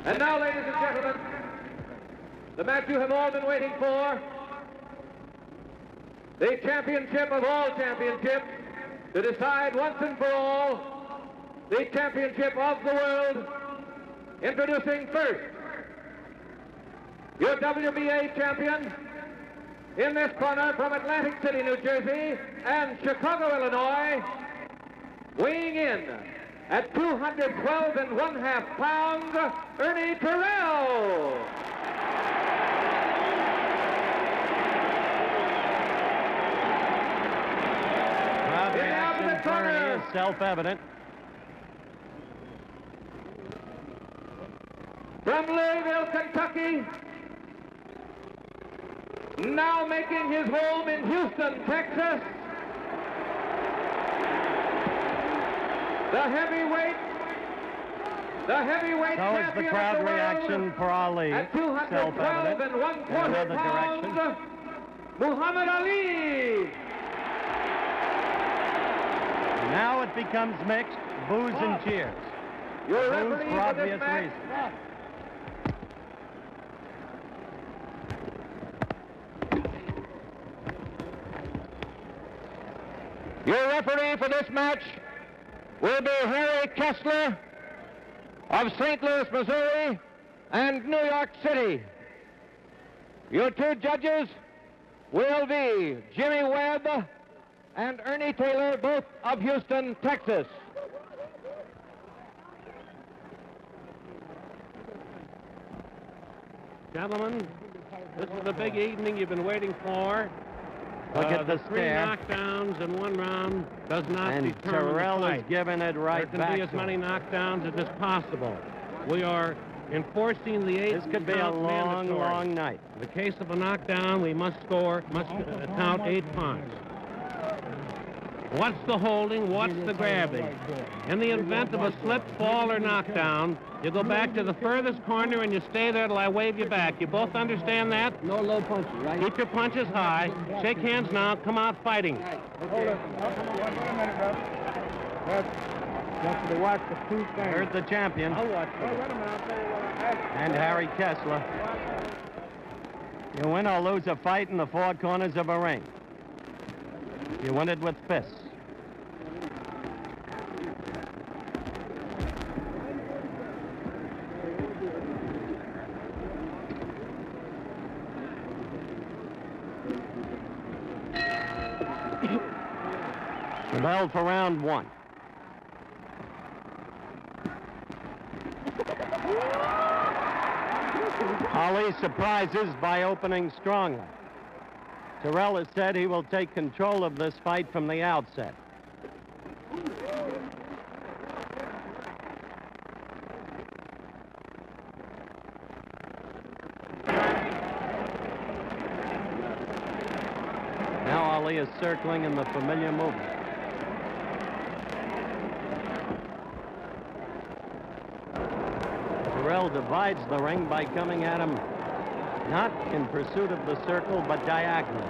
And now, ladies and gentlemen, the match you have all been waiting for, the championship of all championships, to decide once and for all the championship of the world. Introducing first, your WBA champion, in this corner from Atlantic City, New Jersey, and Chicago, Illinois, weighing in at 212½ pounds, Ernie Terrell. The reaction for Ernie is self-evident. From Louisville, Kentucky, now making his home in Houston, Texas, the heavyweight So is the crowd reaction for Ali. At 212¼ pounds, Muhammad Ali. Now it becomes mixed, boos and cheers. Your Boos referee for for obvious this match, reasons. Your referee for this match will be Harry Kessler of St. Louis, Missouri, and New York City. Your two judges will be Jimmy Webb and Ernie Taylor, both of Houston, Texas. Gentlemen, this is the big evening you've been waiting for. Look at the three stare. knockdowns in one round does not And determine Terrell the is fight. giving it right There back can be as to many him. knockdowns as is possible. We are enforcing the This could be a count long, mandatory. long night. In the case of a knockdown, we must count 8 points. What's the holding? What's the grabbing? In the event of a slip, fall, or knockdown, you go back to the furthest corner and you stay there till I wave you back. You both understand that? No low punches, right? Keep your punches high. Shake hands now. Come out fighting. Hold it. Wait a minute, bro. That's to watch the two things. Here's the champion. I'll watch it. Wait a minute, I'll tell you what I asked. And Harry Kessler. You win or lose a fight in the four corners of a ring. You win it with fists. The bell for round one. Ali surprises by opening strongly. Terrell has said he will take control of this fight from the outset. Now Ali is circling in the familiar movement. Terrell divides the ring by coming at him not in pursuit of the circle, but diagonal.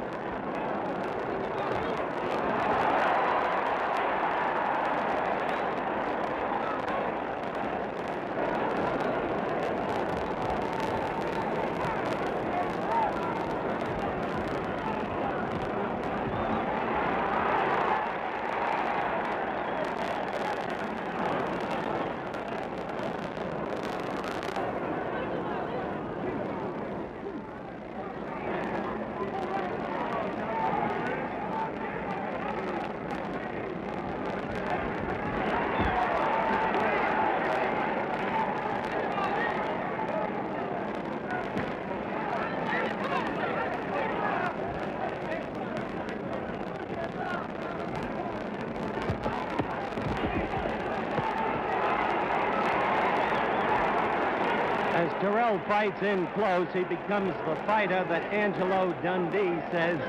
As Terrell fights in close, he becomes the fighter that Angelo Dundee says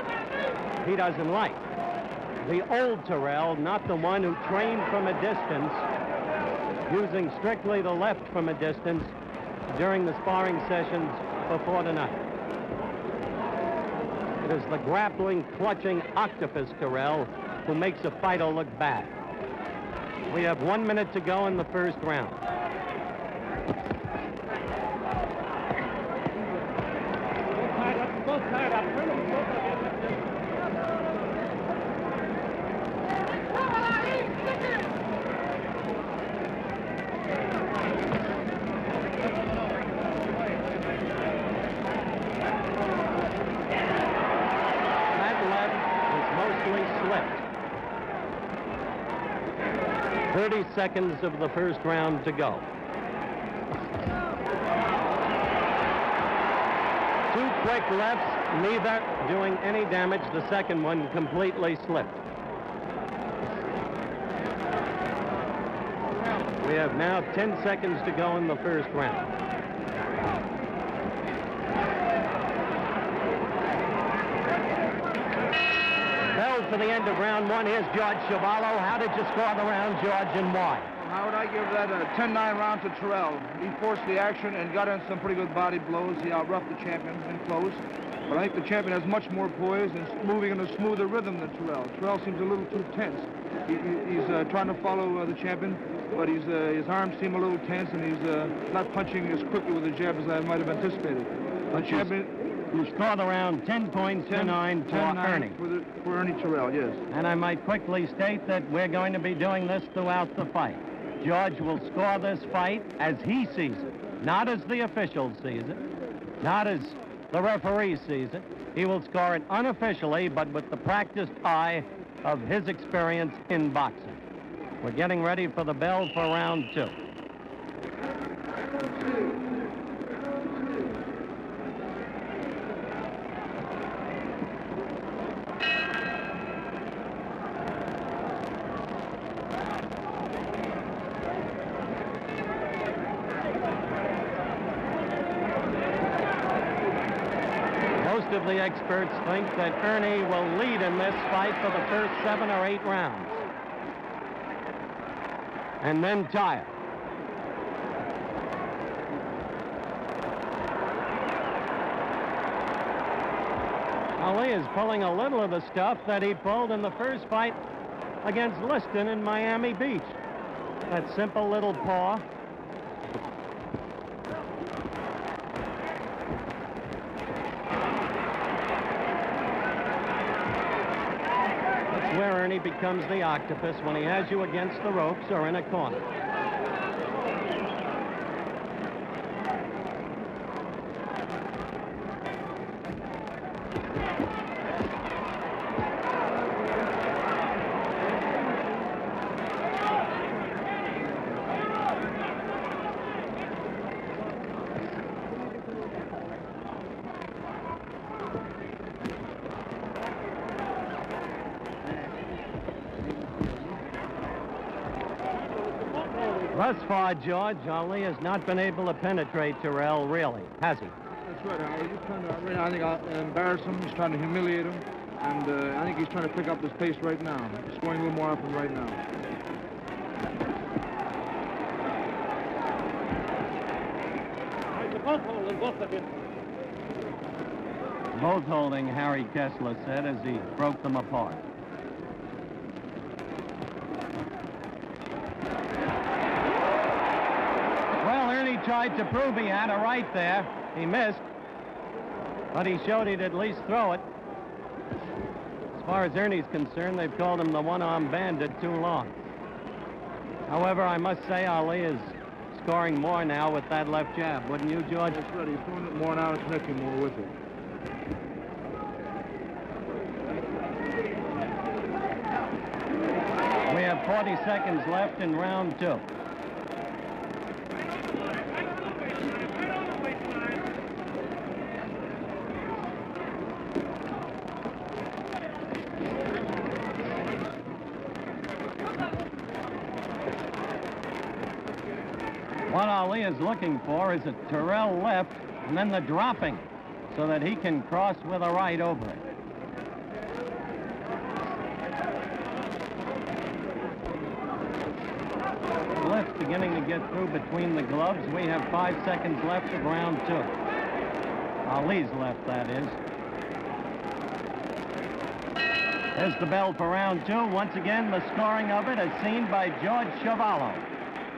he doesn't like. The old Terrell, not the one who trained from a distance, using strictly the left from a distance during the sparring sessions before tonight. It is the grappling, clutching octopus Terrell who makes a fighter look bad. We have 1 minute to go in the first round. both tied up. Turn them both again. That left was mostly slipped. 30 seconds of the first round to go. Two quick lefts, neither doing any damage. The second one completely slipped. We have now 10 seconds to go in the first round. Bell for the end of round one. Here's George Chavallo. How did you score the round, George, and why? How would I give that a 10-9 round to Terrell? He forced the action and got in some pretty good body blows. He out-roughed the champion in close. But I think the champion has much more poise and moving in a smoother rhythm than Terrell. Terrell seems a little too tense. He's trying to follow the champion, but his arms seem a little tense, and he's not punching as quickly with the jab as I might have anticipated. The champion... You score the round 10 points to 9 for Ernie. For Ernie Terrell, yes. And I might quickly state that we're going to be doing this throughout the fight. George will score this fight as he sees it, not as the official sees it, not as the referee sees it. He will score it unofficially, but with the practiced eye of his experience in boxing. We're getting ready for the bell for round 2. Most of the experts think that Ernie will lead in this fight for the first 7 or 8 rounds. And then tire. Ali is pulling a little of the stuff that he pulled in the first fight against Liston in Miami Beach. That simple little paw. Where Ernie becomes the octopus when he has you against the ropes or in a corner. Thus far, George, Ali has not been able to penetrate Terrell, really, has he? That's right, Howard. He's trying to, I think I'll embarrass him. He's trying to humiliate him. And I think he's trying to pick up his pace right now. He's scoring a little more often right now. Both holding, Harry Kessler said, as he broke them apart. Tried to prove he had a right there. He missed, but he showed he'd at least throw it. As far as Ernie's concerned, they've called him the one-arm bandit too long. However, I must say Ali is scoring more now with that left jab, wouldn't you, George? That's right. He's throwing it more now and connecting more with it. We have 40 seconds left in round 2. What Ali is looking for is a Terrell left and then the dropping so that he can cross with a right over it. Left beginning to get through between the gloves. We have 5 seconds left of round 2. Ali's left, that is. There's the bell for round 2. Once again, the scoring of it as seen by George Chavallo.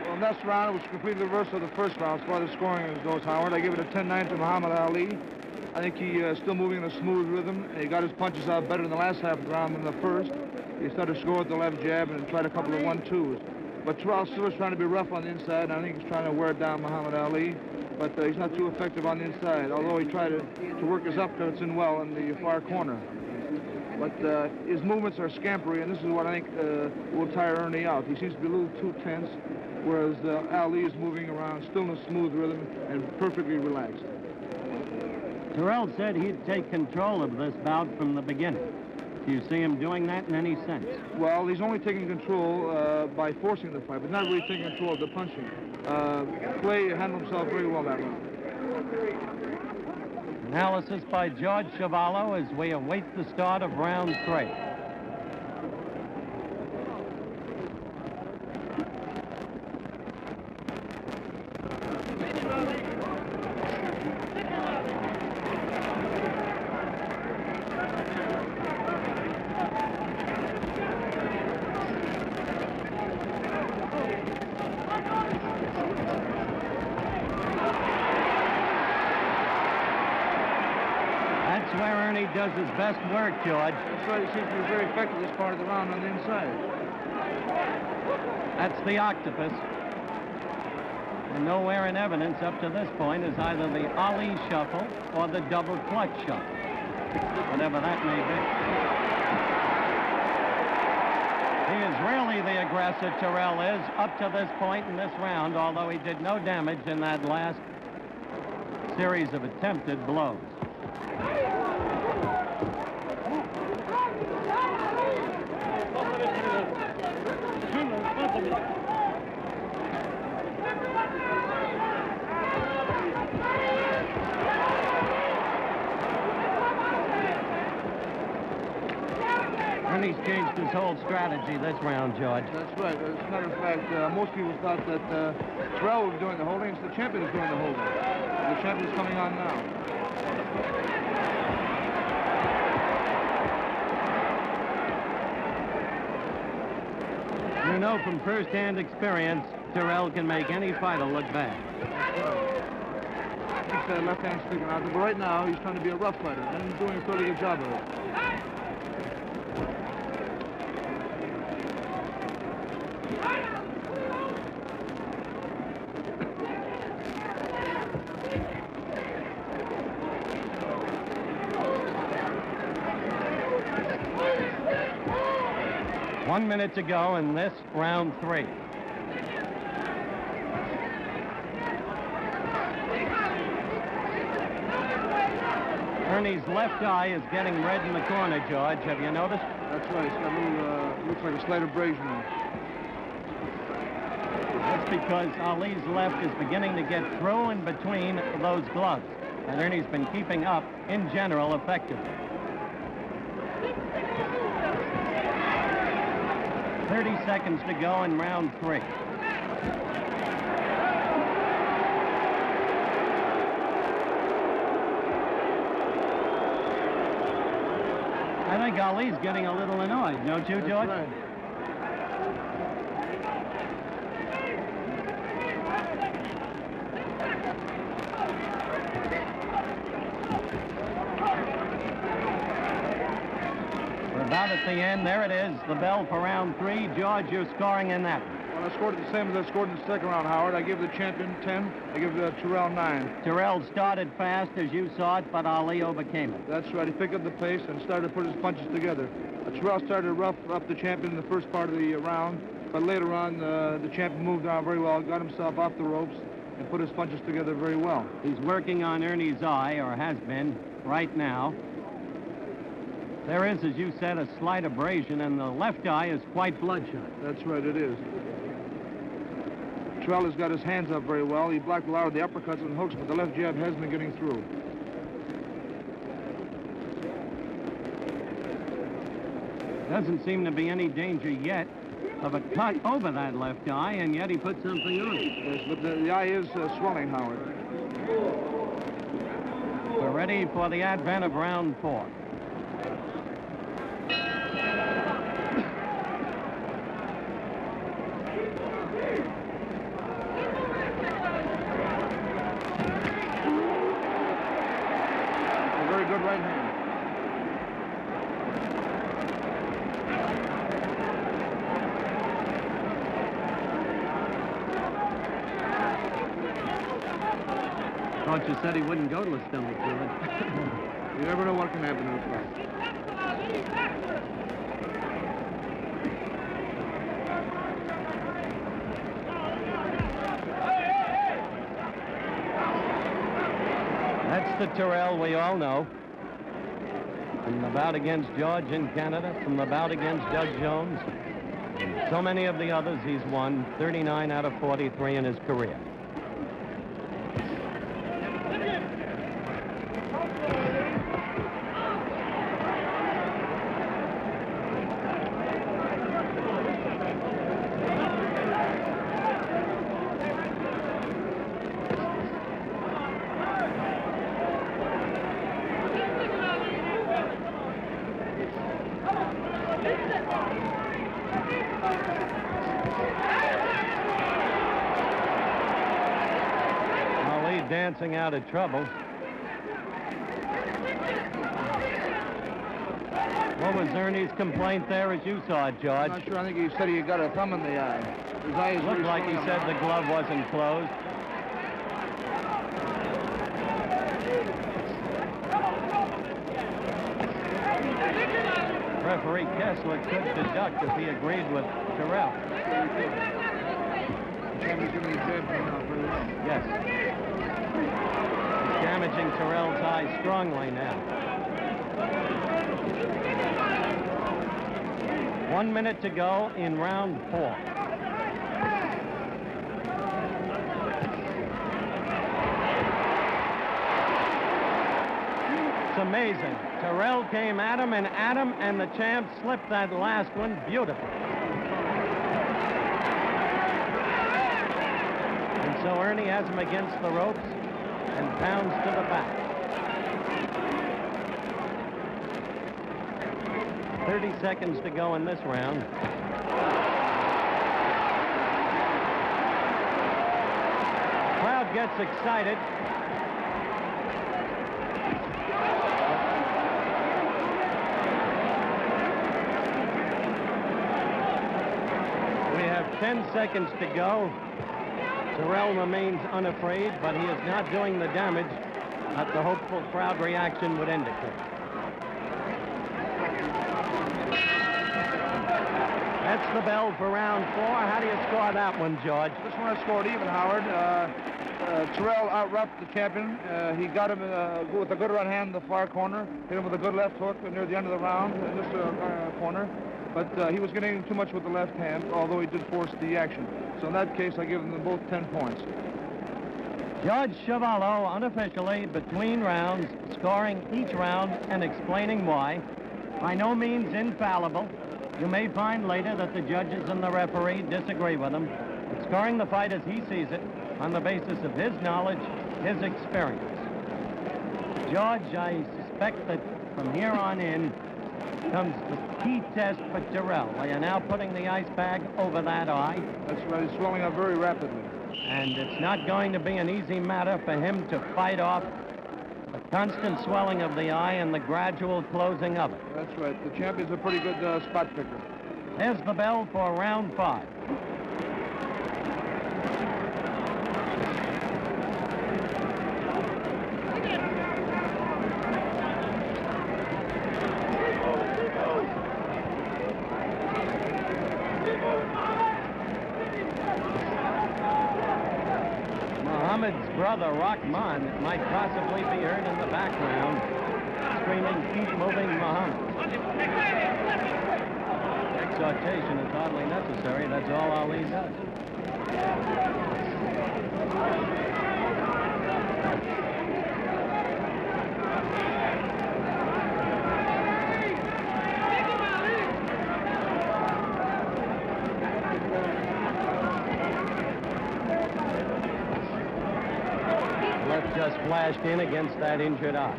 Well, next round, it was completely the reverse of the first round as far as the scoring goes, Howard. I give it a 10-9 to Muhammad Ali. I think he still moving in a smooth rhythm. He got his punches out better in the last half of the round than the first. He started to score with the left jab and tried a couple of 1-2s. But Terrell still is trying to be rough on the inside, and I think he's trying to wear down Muhammad Ali. But he's not too effective on the inside, although he tried to work his upcuts in well in the far corner. But his movements are scampery, and this is what I think will tire Ernie out. He seems to be a little too tense, whereas Ali is moving around still in a smooth rhythm and perfectly relaxed. Terrell said he'd take control of this bout from the beginning. Do you see him doing that in any sense? Well, he's only taking control by forcing the fight, but not really taking control of the punching. Clay handled himself very well that round. Analysis by George Chavallo as we await the start of round 3. Where Ernie does his best work, George. That's right. He seems to be very effective this part of the round on the inside. That's the octopus. And nowhere in evidence up to this point is either the Ali shuffle or the double clutch shuffle, whatever that may be. He is really the aggressor, Terrell is, up to this point in this round, although he did no damage in that last series of attempted blows. Ernie's changed his whole strategy this round, George. That's right. As a matter of fact, most people thought that Terrell was doing the holding. It's the champion who's doing the holding. The champion is coming on now. You know from first-hand experience, Terrell can make any fighter look bad. He's left hand sticking out there, but right now he's trying to be a rough fighter, and he's doing a pretty good job of it. One minute to go in this round 3. Ernie's left eye is getting red in the corner, George. Have you noticed? That's right. It's got a little, looks like a slight abrasion there. That's because Ali's left is beginning to get through and between those gloves. And Ernie's been keeping up, in general, effectively. 30 seconds to go in round 3. I think Ali's getting a little annoyed, don't you, George? That's right. We're about at the end. There it is, the bell for round 3. George, you're scoring in that one. Well, I scored the same as I scored in the second round, Howard. I give the champion 10. I give Terrell 9. Terrell started fast, as you saw it, but Ali overcame it. That's right. He picked up the pace and started to put his punches together. Terrell started to rough up the champion in the first part of the round, but later on, the champion moved on very well, got himself off the ropes, and put his punches together very well. He's working on Ernie's eye, or has been, right now. There is, as you said, a slight abrasion, and the left eye is quite bloodshot. That's right, it is. Terrell has got his hands up very well. He blocked a lot of the uppercuts and hooks, but the left jab has been getting through. Doesn't seem to be any danger yet of a cut over that left eye, and yet he put something on it. Yes, but the eye is swelling, Howard. We're ready for the advent of round 4. Thought you said he wouldn't go to his stomach, George. You never know what can happen in this fight. That's the Terrell we all know. From the bout against George in Canada, from the bout against Doug Jones, and so many of the others he's won, 39 out of 43 in his career. Dancing out of trouble. What was Ernie's complaint there as you saw it, George? I'm not sure. I think he said he got a thumb in the eye. His eye is Looked like he said the glove wasn't closed. Referee Kessler could deduct if he agreed with Terrell. Yes. He's damaging Terrell's eye strongly now. 1 minute to go in round 4. It's amazing. Terrell came at him, and the champ slipped that last one beautifully. So Ernie has him against the ropes and pounds to the back. 30 seconds to go in this round. Crowd gets excited. We have 10 seconds to go. Terrell remains unafraid, but he is not doing the damage that the hopeful crowd reaction would indicate. That's the bell for round 4. How do you score that one, George? This one I scored even, Howard. Terrell out-roughed the champion. He got him with a good right hand in the far corner, hit him with a good left hook near the end of the round in this corner. But he was getting too much with the left hand, although he did force the action. So in that case, I give them both 10 points. Judge Chavallo, unofficially, between rounds, scoring each round and explaining why. By no means infallible. You may find later that the judges and the referee disagree with him, but scoring the fight as he sees it on the basis of his knowledge, his experience. George, I suspect that from here on in comes the key test for Terrell. They are now putting the ice bag over that eye. That's right, he's swelling up very rapidly. And it's not going to be an easy matter for him to fight off the constant swelling of the eye and the gradual closing of it. That's right. The champion's a pretty good spot picker. There's the bell for round 5. Muhammad's brother, Rahman, might possibly be heard in the background, screaming, "Keep moving, Muhammad." Exhortation is hardly necessary. That's all Ali does. Just flashed in against that injured eye.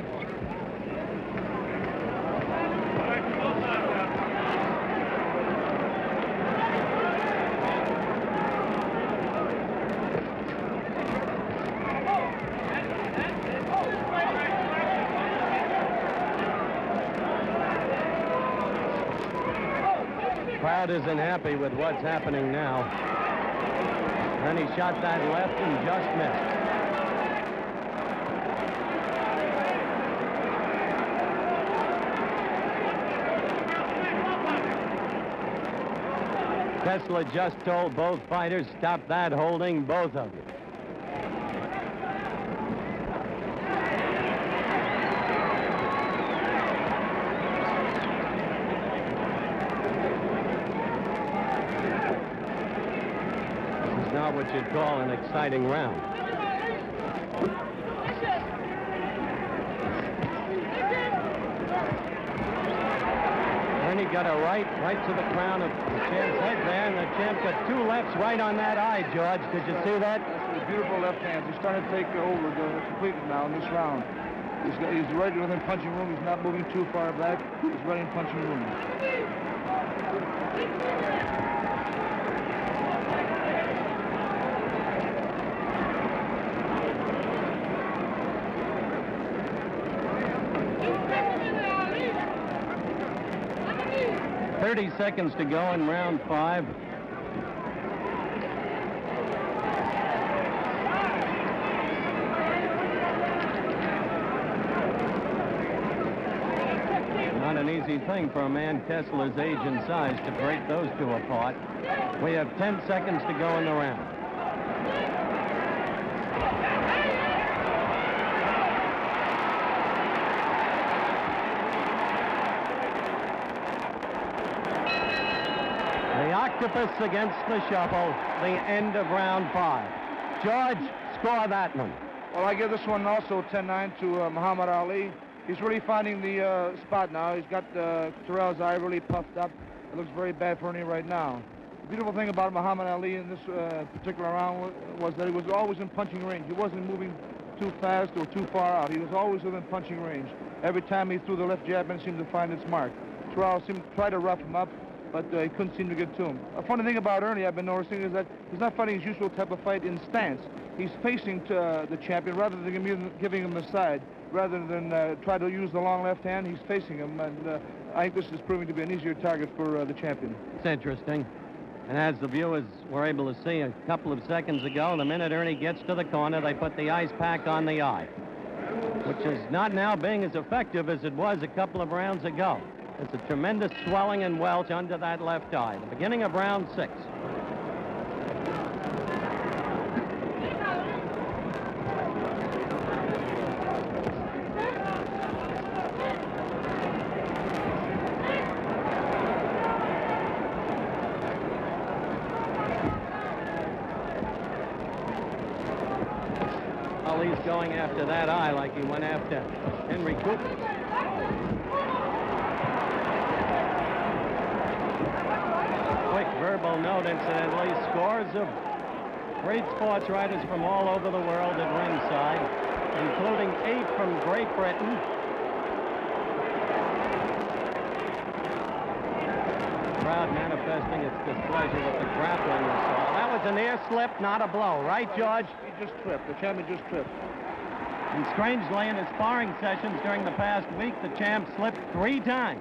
Crowd isn't happy with what's happening now. Then he shot that left and just missed. Kessler just told both fighters, stop that holding, both of you. This is not what you'd call an exciting round. Ernie got a right to the crown of the champ's head there, and the champ got two lefts right on that eye, George. Did you see that? That's a beautiful left hand. He's starting to take over completely now in this round. He's right within punching room. He's not moving too far back. He's right in punching room. .30 seconds to go in round 5. Not an easy thing for a man Kessler's age and size to break those two apart. We have 10 seconds to go in the round. Octopus against the shuffle, the end of round 5. George, score that one. Well, I give this one also 10-9 to Muhammad Ali. He's really finding the spot now. He's got Terrell's eye really puffed up. It looks very bad for Ernie right now. The beautiful thing about Muhammad Ali in this particular round was that he was always in punching range. He wasn't moving too fast or too far out. He was always within punching range. Every time he threw the left jab and seemed to find its mark. Terrell seemed to try to rough him up, but he couldn't seem to get to him. A funny thing about Ernie I've been noticing is that he's not fighting his usual type of fight in stance. He's facing the champion rather than giving him the side. Rather than try to use the long left hand, he's facing him, and I think this is proving to be an easier target for the champion. It's interesting. And as the viewers were able to see a couple of seconds ago, the minute Ernie gets to the corner, they put the ice pack on the eye, which is not now being as effective as it was a couple of rounds ago. It's a tremendous swelling and welch under that left eye. The beginning of round 6. Ali's going after that eye like he went after Henry Cooper. Quick verbal note, incidentally, scores of great sports writers from all over the world at ringside, including 8 from Great Britain. The crowd manifesting its displeasure with the grappling assault. That was an ear slip, not a blow, right, George? He just tripped. The champion just tripped. And strangely, in his sparring sessions during the past week, the champ slipped 3 times.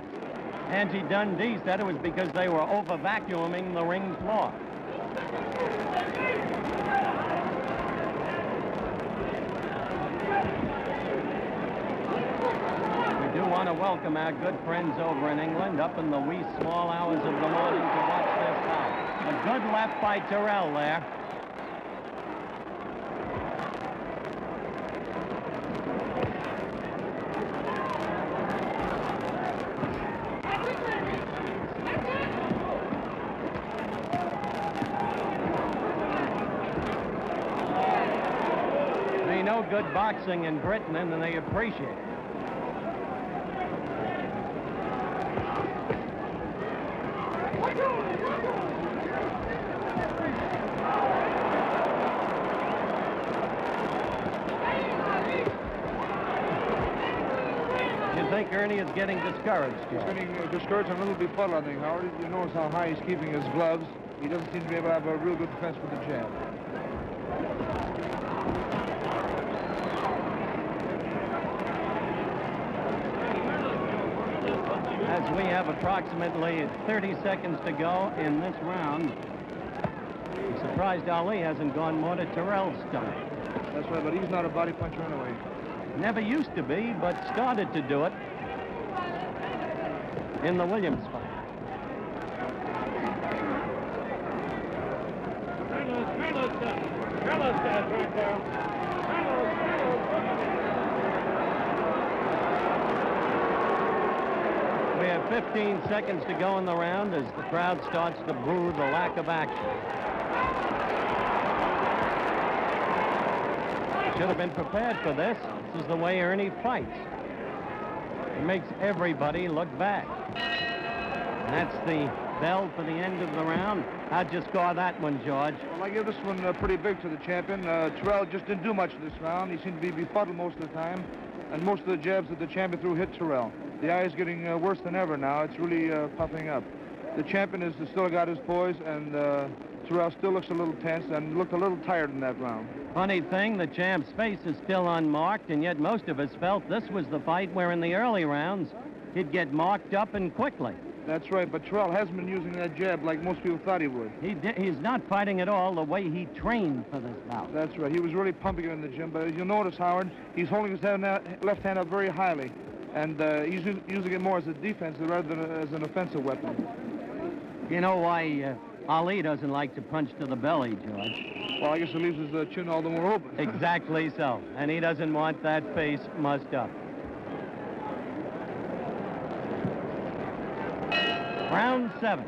Angie Dundee said it was because they were over-vacuuming the ring floor. We do want to welcome our good friends over in England up in the wee small hours of the morning to watch this bout. A good left by Terrell there. Good boxing in Britain, and they appreciate it. You think Ernie is getting discouraged? He's getting discouraged and a little befuddled, I think, Howard. You notice how high he's keeping his gloves. He doesn't seem to be able to have a real good defense with the jab. As we have approximately 30 seconds to go in this round, I'm surprised Ali hasn't gone more to Terrell's stomach. That's right, but he's not a body puncher anyway. Never used to be, but started to do it in the Williams fight. We have 15 seconds to go in the round as the crowd starts to boo the lack of action. Should have been prepared for this. This is the way Ernie fights. He makes everybody look bad. And that's the bell for the end of the round. How'd you score that one, George? Well, I give this one pretty big to the champion. Terrell just didn't do much this round. He seemed to be befuddled most of the time. And most of the jabs that the champion threw hit Terrell. The eye is getting worse than ever now. It's really puffing up. The champion has still got his poise, and Terrell still looks a little tense and looked a little tired in that round. Funny thing, the champ's face is still unmarked, and yet most of us felt this was the fight where in the early rounds he'd get marked up and quickly. That's right, but Terrell hasn't been using that jab like most people thought he would. He's not fighting at all the way he trained for this bout. That's right. He was really pumping it in the gym, but as you'll notice, Howard, he's holding his left hand up very highly, and he's using it more as a defense rather than as an offensive weapon. You know why Ali doesn't like to punch to the belly, George? Well, I guess it leaves his chin all the more open. Exactly so, and he doesn't want that face mussed up. Round 7.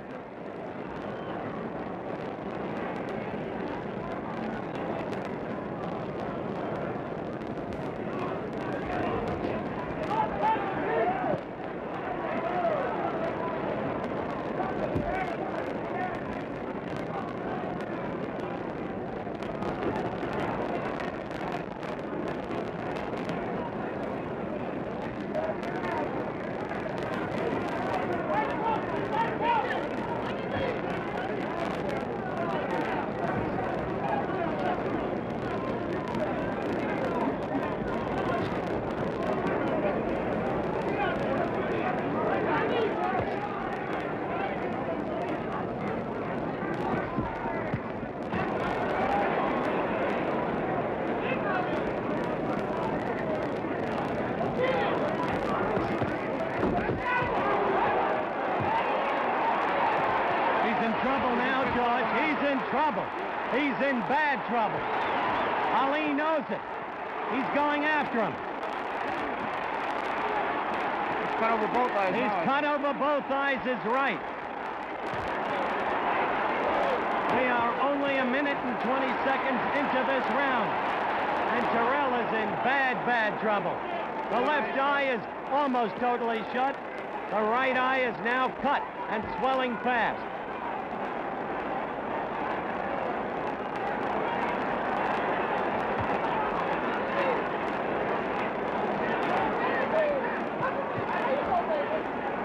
He's in bad trouble. Ali knows it. He's going after him. He's cut over both eyes. He's cut over both eyes is right. We are only a minute and 20 seconds into this round. And Terrell is in bad trouble. The left eye is almost totally shut. The right eye is now cut and swelling fast.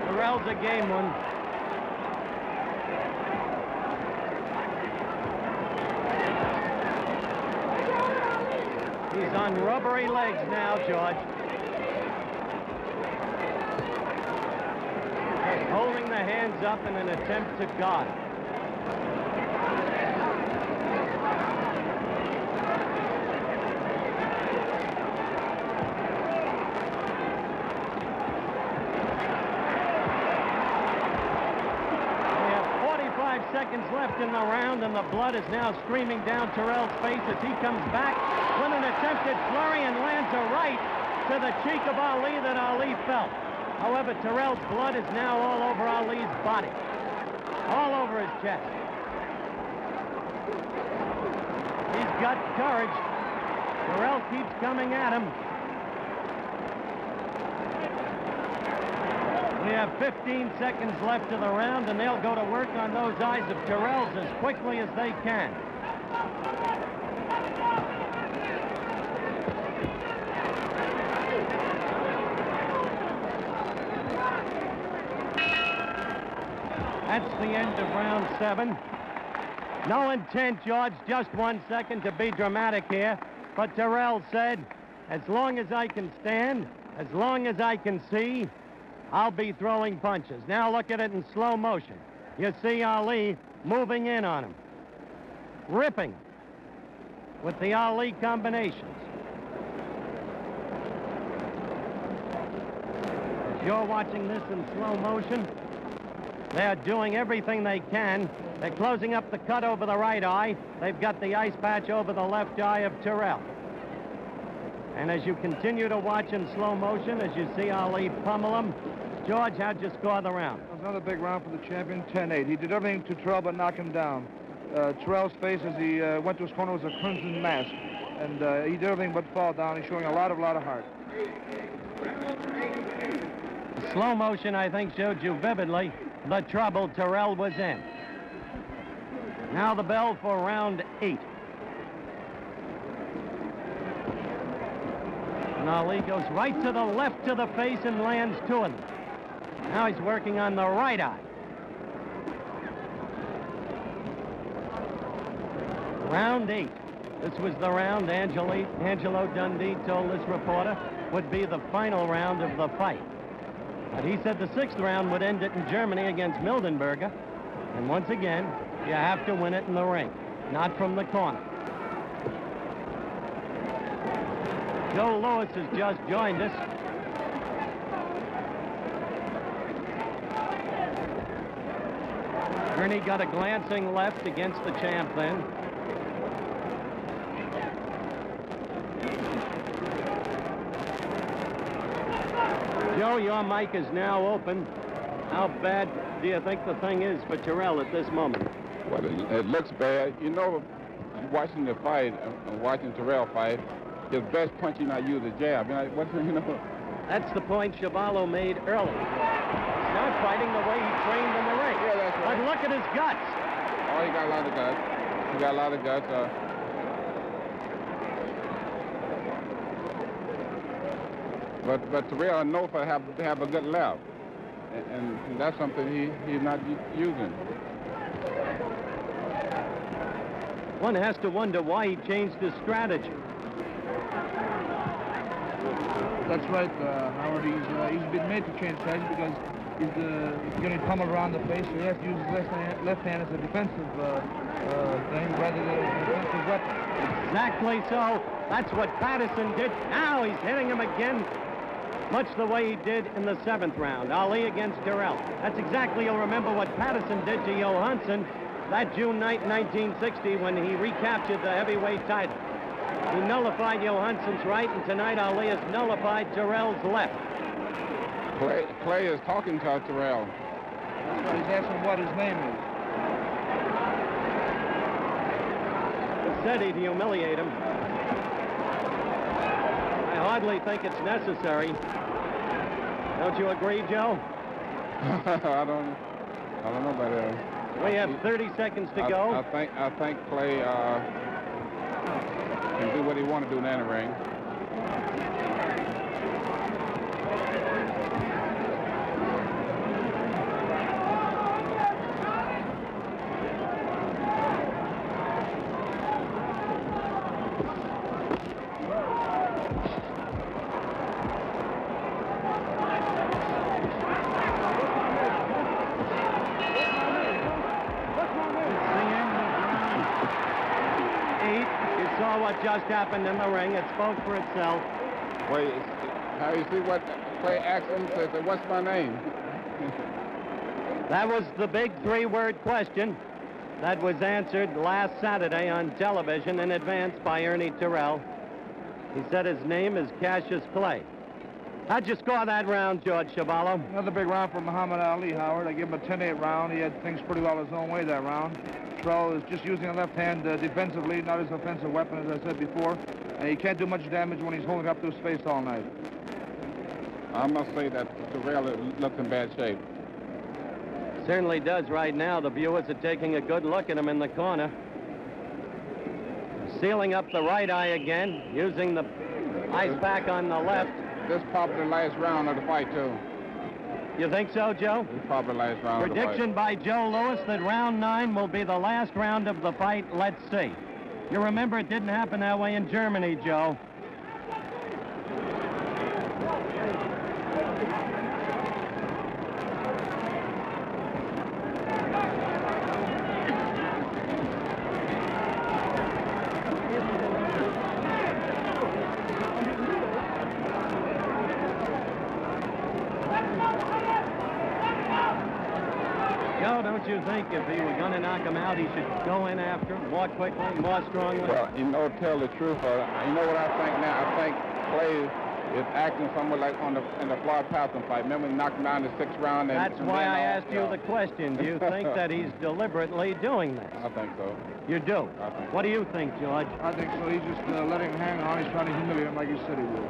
Terrell's a game one. He's on rubbery legs now, George. He's holding the hands up in an attempt to guard. Seconds left in the round, and the blood is now streaming down Terrell's face as he comes back with an attempted flurry and lands a right to the cheek of Ali that Ali felt. However, Terrell's blood is now all over Ali's body, all over his chest. He's got courage. Terrell keeps coming at him. We have 15 seconds left of the round, and they'll go to work on those eyes of Terrell's as quickly as they can. That's the end of round 7. No intent, George, just 1 second to be dramatic here. But Terrell said, as long as I can stand, as long as I can see, I'll be throwing punches. Now look at it in slow motion. You see Ali moving in on him, ripping with the Ali combinations. As you're watching this in slow motion, They're doing everything they can. They're closing up the cut over the right eye. They've got the ice patch over the left eye of Terrell. And as you continue to watch in slow motion, as you see Ali pummel him, George, how'd you score the round? Another big round for the champion, 10-8. He did everything to Terrell but knock him down. Terrell's face as he went to his corner was a crimson mask. And he did everything but fall down. He's showing a lot of heart. The slow motion, I think, showed you vividly the trouble Terrell was in. Now the bell for round 8. And Ali goes right to the left to the face and lands 2 of them. Now he's working on the right eye. Round 8. This was the round Angelo Dundee told this reporter would be the final round of the fight. But he said the 6th round would end it in Germany against Mildenberger. And once again, you have to win it in the ring, not from the corner. Joe Louis has just joined us. Ernie got a glancing left against the champ then. Joe, your mic is now open. How bad do you think the thing is for Terrell at this moment? Well, it looks bad. You know, watching the fight, watching Terrell fight, his best punch he not use a jab. You know. That's the point Chevalo made early. He's not fighting the way he trained in the ring. Yeah, that's right. But look at his guts. Oh, he got a lot of guts. He got a lot of guts. But Terrell knows to have a good left, and that's something he's not using. One has to wonder why he changed his strategy. That's right, Howard. He's been made to change strategy because he's getting pummeled around the face, so he has to use his left hand as a defensive thing rather than a defensive weapon. Exactly so. That's what Patterson did. Now he's hitting him again, much the way he did in the 7th round. Ali against Terrell. That's exactly, you'll remember what Patterson did to Johansson that June night, 1960, when he recaptured the heavyweight title. He nullified Johansson's right, and tonight Ali has nullified Terrell's left. Clay is talking to Terrell. That's why he's asking what his name is. He said he'd humiliate him. I hardly think it's necessary. Don't you agree, Joe? I don't know about that. We have 30 seconds to go. I think Clay can do what he wants to do in the ring. What just happened in the ring, it spoke for itself. Wait, how you see what Clay asked him? Says, what's my name? That was the big 3-word question that was answered last Saturday on television in advance by Ernie Terrell. He said his name is Cassius Clay. How'd you score that round, George Chevalo? Another big round for Muhammad Ali, Howard. I give him a 10-8 round. He had things pretty well his own way that round. Terrell is just using a left hand defensively, not his offensive weapon, as I said before. And he can't do much damage when he's holding up to his face all night. I must say that Terrell looks in bad shape. Certainly does right now. The viewers are taking a good look at him in the corner. Sealing up the right eye again, using the ice pack on the left. This is probably the last round of the fight, too. You think so, Joe? This is probably the last round Prediction of the fight. by Joe Louis that round 9 will be the last round of the fight. Let's see. You remember it didn't happen that way in Germany, Joe. you think if he were going to knock him out, he should go in after him more quickly, more strongly? Well, you know, tell the truth, you know what I think now? I think Clay is acting somewhat like in the Floyd Patterson fight. Remember, he knocked him down in the 6th round? That's why I asked you the question. Do you think that he's deliberately doing this? I think so. You do? I think What do you think, George? I think so. He's just letting him hang on. He's trying to humiliate him like he said he would.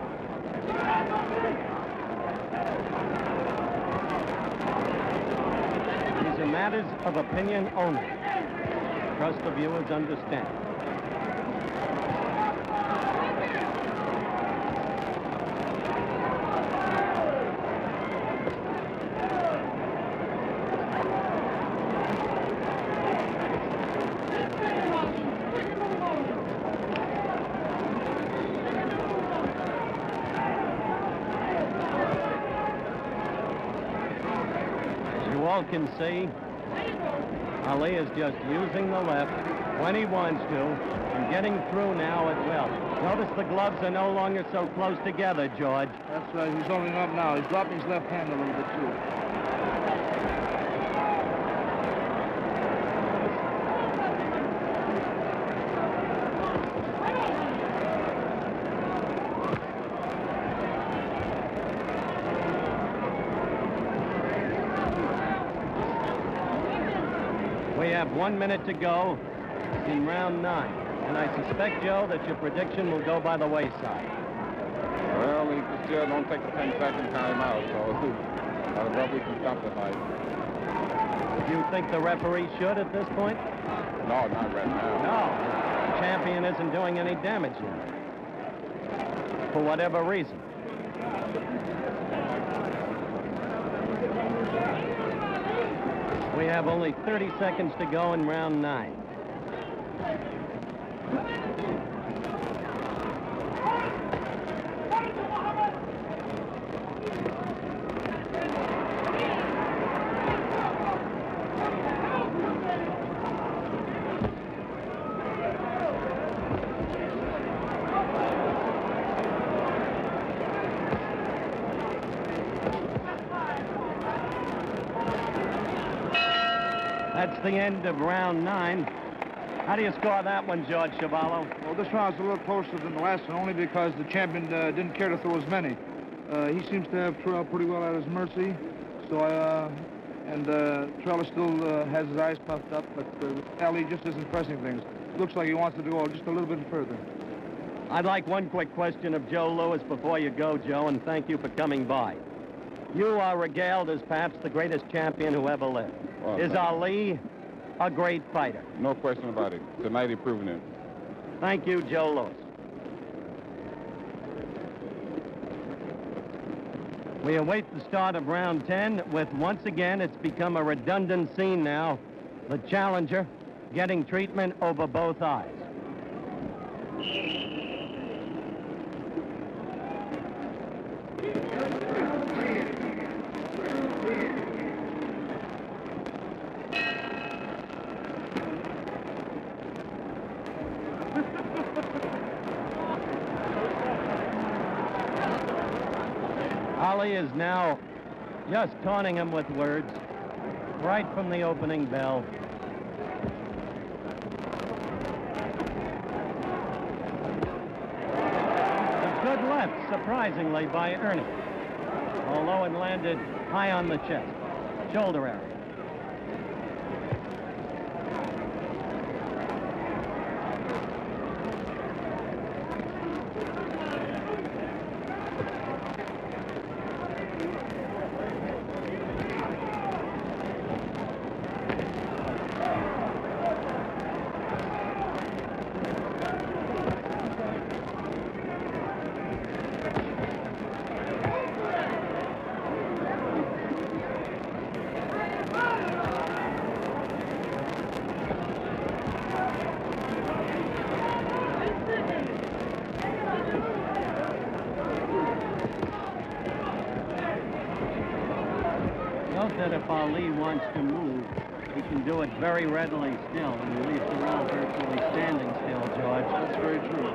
These are matters of opinion only. Trust the viewers understand. Can see Ali is just using the left when he wants to and getting through now as well. Notice the gloves are no longer so close together, George. That's right. He's opening up now. He's dropping his left hand a little bit, too. We have 1 minute to go in round 9. And I suspect, Joe, that your prediction will go by the wayside. Well, he still don't take the 10-second time out, so I probably can stop the fight. Do you think the referee should at this point? No, not right now. No. The champion isn't doing any damage yet. For whatever reason. We have only 30 seconds to go in round 9. That's the end of round 9. How do you score that one, George Chuvalo? Well, this round's a little closer than the last one, only because the champion didn't care to throw as many. He seems to have Terrell pretty well at his mercy. So, Terrell still has his eyes puffed up, but Ali just isn't pressing things. Looks like he wants to go just a little bit further. I'd like one quick question of Joe Louis before you go, Joe, and thank you for coming by. You are regaled as perhaps the greatest champion who ever lived. Well, Is Ali a great fighter? No question about it. Tonight he's proven it. Thank you, Joe Louis. We await the start of round 10 with, once again, it's become a redundant scene now. The challenger getting treatment over both eyes. Ali is now just taunting him with words right from the opening bell. A good left, surprisingly, by Ernie, although it landed high on the chest, shoulder area. That if Ali wants to move, he can do it very readily still, and he leaves Terrell virtually standing still, George. That's very true.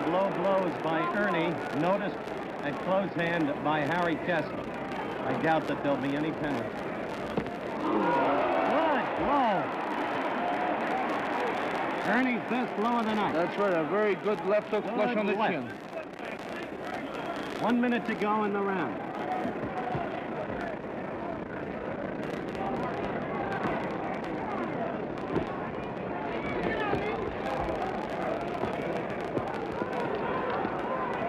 of low blows by Ernie, noticed at close hand by Harry Kessler. I doubt that there'll be any penalty. Good blow. Ernie's best blow of the night. That's right, a very good left hook flush on the chin. 1 minute to go in the round.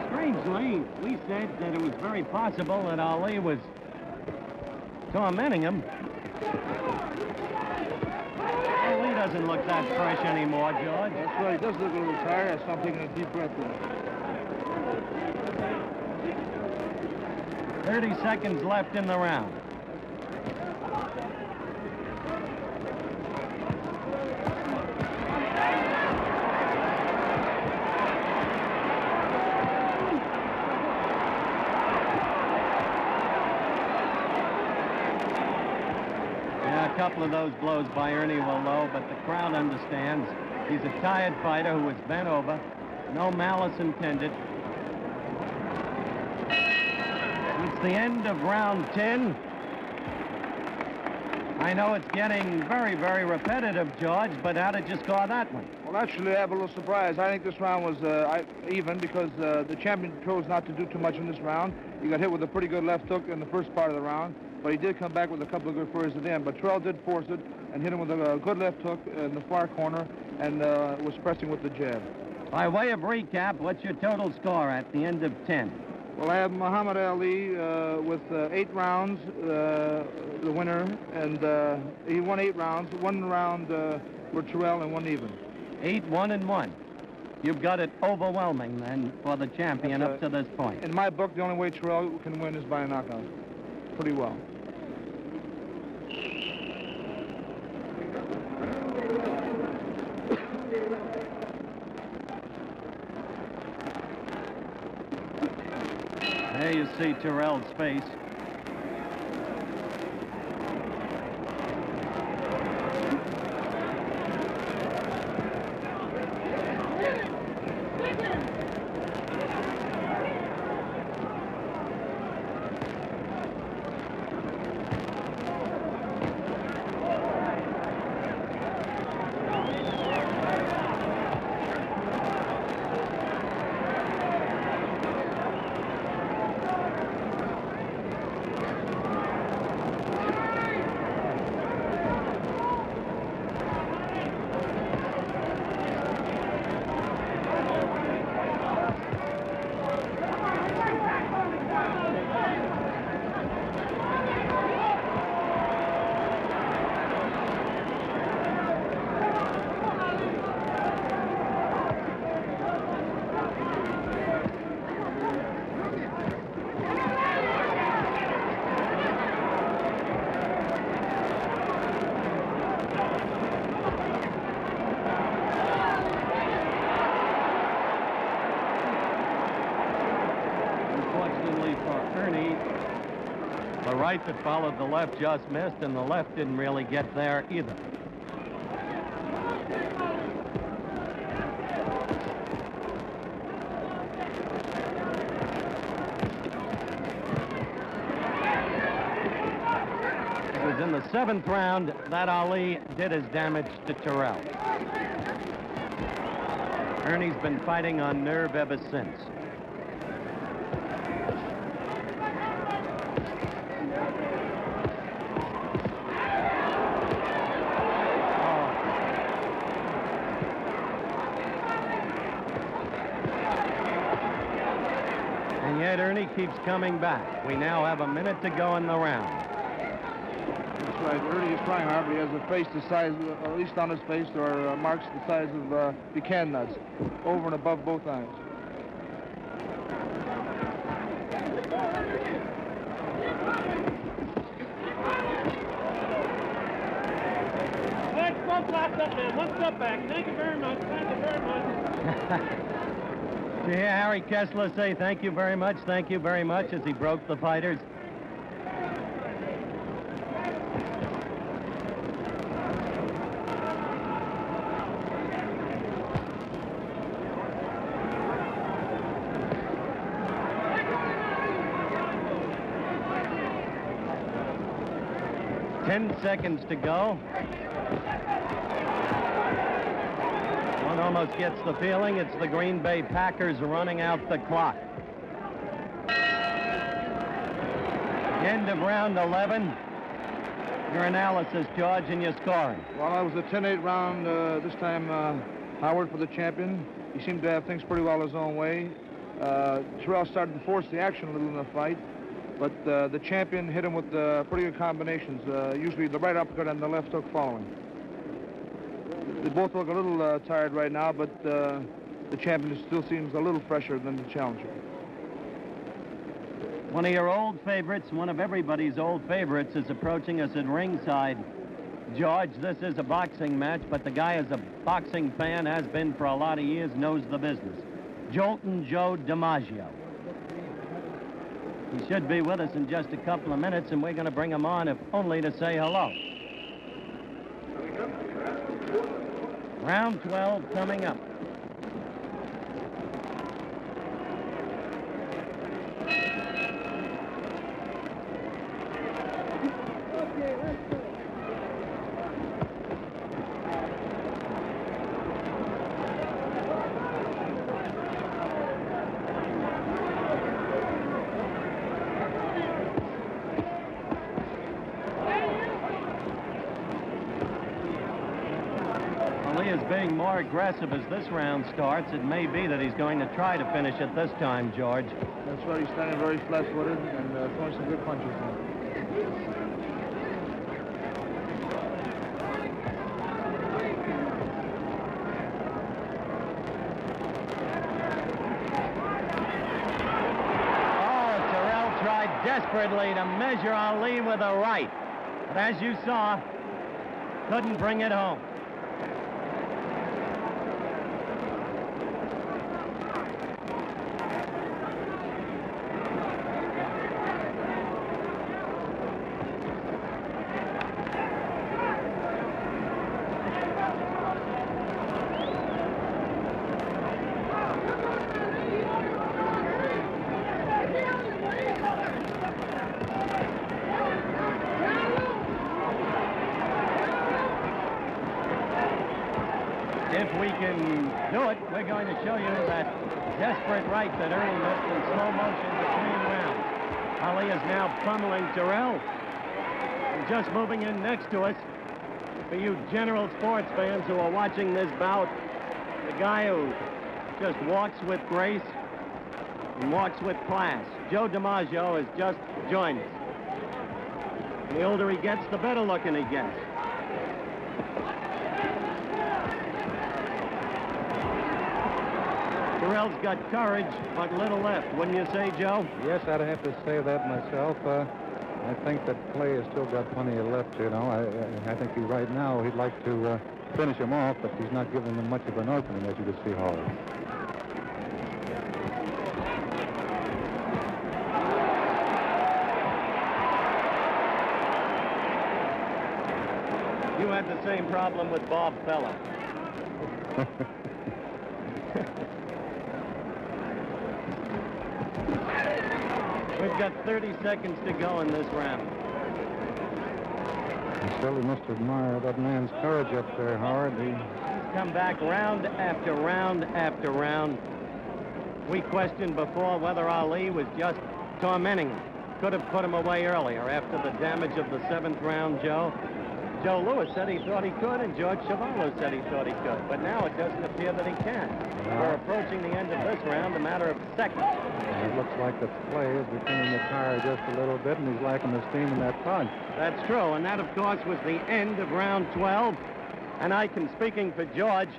Strangely, we said that it was very possible that Ali was tormenting him. Ali doesn't look that fresh anymore, George. That's right, he does look a little tired. I stopped taking a deep breath there. 30 seconds left in the round. Yeah, a couple of those blows by Ernie were low, but the crowd understands. He's a tired fighter who was bent over. No malice intended. It's the end of round 10. I know it's getting very, very repetitive, George, but how did you score that one? Well, actually, I have a little surprise. I think this round was even because the champion chose not to do too much in this round. He got hit with a pretty good left hook in the first part of the round, but he did come back with a couple of good furs at the end. But Terrell did force it and hit him with a good left hook in the far corner and was pressing with the jab. By way of recap, what's your total score at the end of 10? Well, I have Muhammad Ali with 8 rounds, the winner, and he won 8 rounds. 1 round for Terrell and 1 even. 8-1-1. You've got it overwhelming, then, for the champion That's up to this point. In my book, the only way Terrell can win is by a knockout. Pretty well. There you see Terrell's face. The right that followed the left just missed, and the left didn't really get there either. It was in the 7th round that Ali did his damage to Terrell. Ernie's been fighting on nerve ever since. And yet Ernie keeps coming back. We now have a minute to go in the round. That's right. Ernie is trying hard, but he has a face the size, at least on his face, there are marks the size of pecan nuts, over and above both eyes. Let's both last up, man. One step back. Thank you very much. Thank you very much. Did you hear Harry Kessler say thank you very much as he broke the fighters? 10 seconds to go. One almost gets the feeling it's the Green Bay Packers running out the clock. End of round 11. Your analysis, George, and your scoring. Well, that was a 10-8 round. This time, Howard for the champion. He seemed to have things pretty well his own way. Terrell started to force the action a little in the fight, but the champion hit him with pretty good combinations, usually the right uppercut and the left hook following. They both look a little tired right now, but the champion still seems a little fresher than the challenger. One of your old favorites, one of everybody's old favorites, is approaching us at ringside. George, this is a boxing match, but the guy is a boxing fan, has been for a lot of years, knows the business. Joltin' Joe DiMaggio. He should be with us in just a couple of minutes, and we're going to bring him on, if only to say hello. Round 12 coming up. Being more aggressive as this round starts, it may be that he's going to try to finish it this time, George. That's right. He's standing very flat-footed and throwing some good punches in. Oh, Terrell tried desperately to measure Ali with a right, but as you saw, couldn't bring it home. If we can do it, we're going to show you that desperate right that Ernie missed in slow motion between rounds. Ali is now pummeling Terrell. And just moving in next to us, for you general sports fans who are watching this bout, the guy who just walks with grace and walks with class. Joe DiMaggio has just joined us. And the older he gets, the better looking he gets. Terrell's got courage, but little left, wouldn't you say, Joe? Yes, I'd have to say that myself. I think that Clay has still got plenty of left, you know. I think right now he'd like to finish him off, but he's not giving him much of an opening, as you can see, Howard. You had the same problem with Bob Feller. We've got 30 seconds to go in this round. I certainly must admire that man's courage up there, Howard. He's come back round after round after round. We questioned before whether Ali was just tormenting him. Could have put him away earlier after the damage of the 7th round, Joe. Joe Louis said he thought he could, and George Chuvalo said he thought he could. But now it doesn't appear that he can. We're approaching the end of this round, a matter of seconds. It looks like the Clay is beginning to tire just a little bit, and he's lacking the steam in that punch. That's true, and that, of course, was the end of round 12. And I can, speaking for George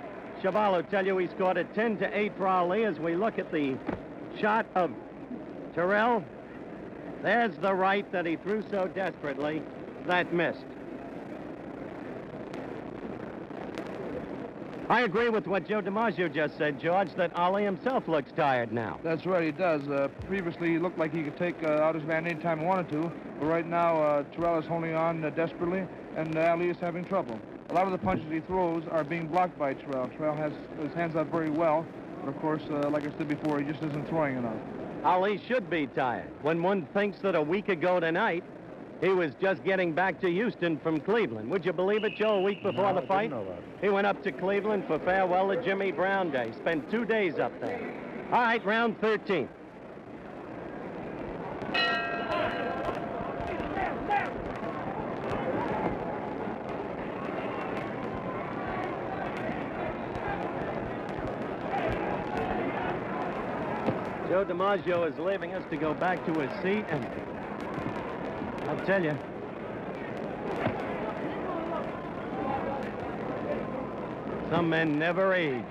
Chuvalo, tell you he scored a 10-8 for Ali. As we look at the shot of Terrell, there's the right that he threw so desperately that missed. I agree with what Joe DiMaggio just said, George, that Ali himself looks tired now. That's right, he does. Previously, he looked like he could take out his man anytime he wanted to. But right now, Terrell is holding on desperately, and Ali is having trouble. A lot of the punches he throws are being blocked by Terrell. Terrell has his hands up very well, but of course, like I said before, he just isn't throwing enough. Ali should be tired. When one thinks that a week ago tonight, He was just getting back to Houston from Cleveland. Would you believe it, Joe, a week before the fight? Didn't know that. He went up to Cleveland for farewell to Jimmy Brown Day. Spent 2 days up there. All right, round 13. Joe DiMaggio is leaving us to go back to his seat, and I'll tell you, some men never age.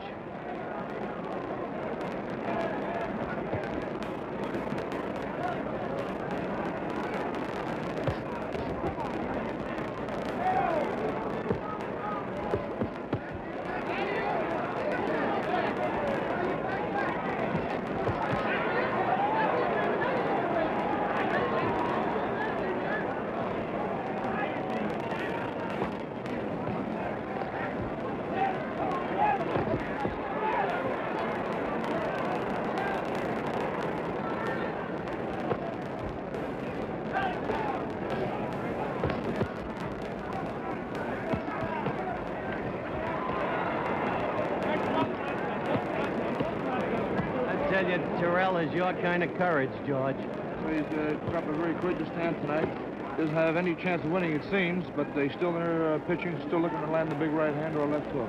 Terrell is your kind of courage, George. So he's got a very courageous stand tonight. Doesn't have any chance of winning, it seems, but they still in their pitching, still looking to land the big right hand or a left hook.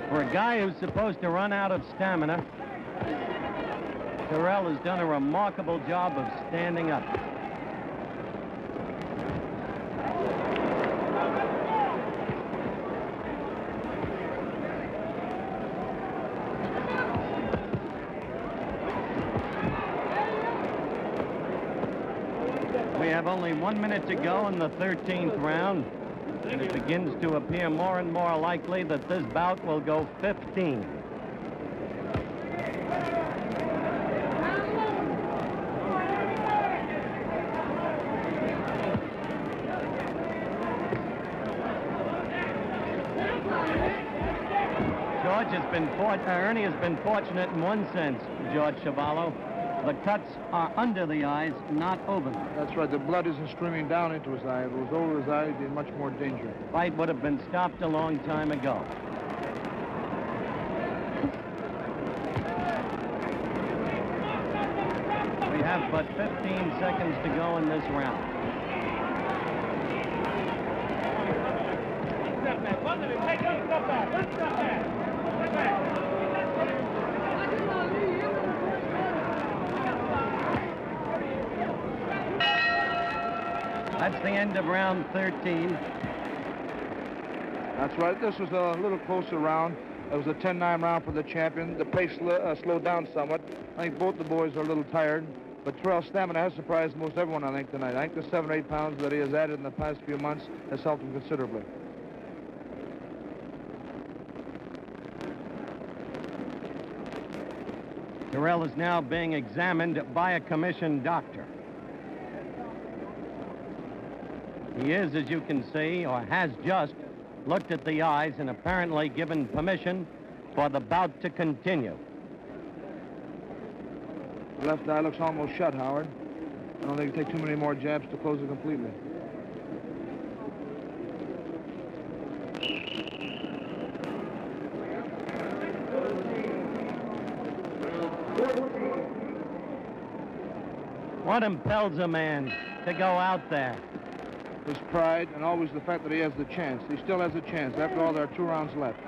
For a guy who's supposed to run out of stamina, Terrell has done a remarkable job of standing up. We have only 1 minute to go in the 13th round, and it begins to appear more and more likely that this bout will go 15. Ernie has been fortunate in one sense, George Chavallo. The cuts are under the eyes, not over them. That's right. The blood isn't streaming down into his eye. If it was over his eye, he'd be in much more danger. Fight would have been stopped a long time ago. We have but 15 seconds to go in this round. That's the end of round 13. That's right. This was a little closer round. It was a 10-9 round for the champion. The pace slowed down somewhat. I think both the boys are a little tired, but Terrell's stamina has surprised most everyone, I think, tonight. I think the 7 or 8 pounds that he has added in the past few months has helped him considerably. Terrell is now being examined by a commissioned doctor. He is, as you can see, or has just looked at the eyes and apparently given permission for the bout to continue. The left eye looks almost shut, Howard. I don't think it'll take too many more jabs to close it completely. What impels a man to go out there? His pride and always the fact that he has the chance. He still has a chance. After all, there are 2 rounds left.